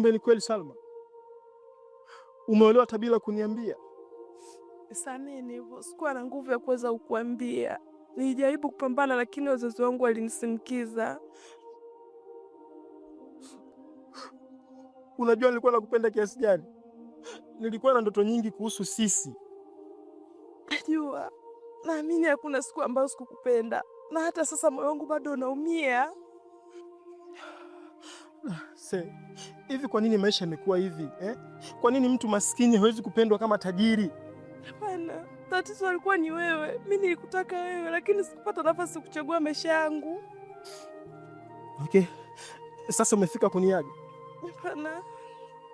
Kumbe ni kweli Salma, umeolewa hata bila kuniambia. Samahani, hivyo sikuwa na nguvu ya kuweza kukuambia. Nilijaribu kupambana lakini wazazi wangu walinisindikiza. Unajua nilikuwa nakupenda kiasi gani? Nilikuwa na ndoto nyingi kuhusu sisi. Najua, naamini hakuna siku ambayo sikukupenda, na hata sasa moyo wangu bado unaumia. Hivi kwa nini maisha yamekuwa hivi eh? Kwa nini mtu maskini hawezi kupendwa kama tajiri? Hapana, tatizo alikuwa ni wewe. Mimi nilikutaka wewe, lakini sikupata nafasi kuchagua maisha yangu. Okay, sasa umefika kuniaga? Hapana,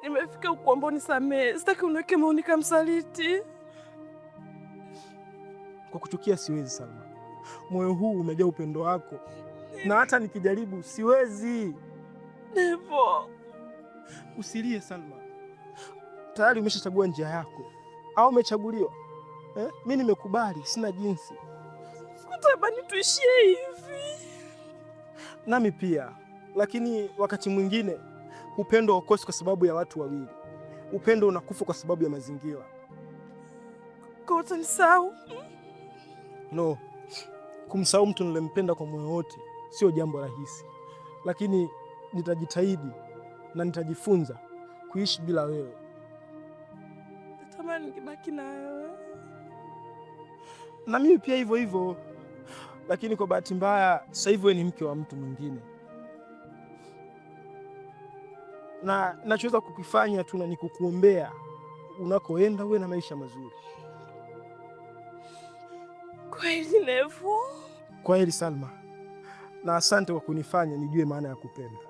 nimefika kukuomba unisamehe. Sitaki uniweke maoni kama msaliti. Kwa kuchukia siwezi Salma, moyo huu umejaa upendo wako, na hata nikijaribu siwezi. Nevo, usilie Salma, tayari umeshachagua njia yako au umechaguliwa eh? Mimi nimekubali, sina jinsi. Sikutamani tuishie hivi. Nami pia, lakini wakati mwingine upendo haukosi kwa sababu ya watu wawili. Upendo unakufa kwa sababu ya mazingira. Kwa utanisahau? No, kumsahau mtu nilempenda kwa moyo wote sio jambo rahisi, lakini nitajitahidi na nitajifunza kuishi bila wewe. Natamani nibaki na wewe. Na mimi pia hivyo hivyo, lakini kwa bahati mbaya sasa hivi wewe ni mke wa mtu mwingine, na nachoweza kukifanya tu ni kukuombea unakoenda uwe na maisha mazuri. Kweli Nevo? Kweli Salma, na asante kwa kunifanya nijue maana ya kupenda.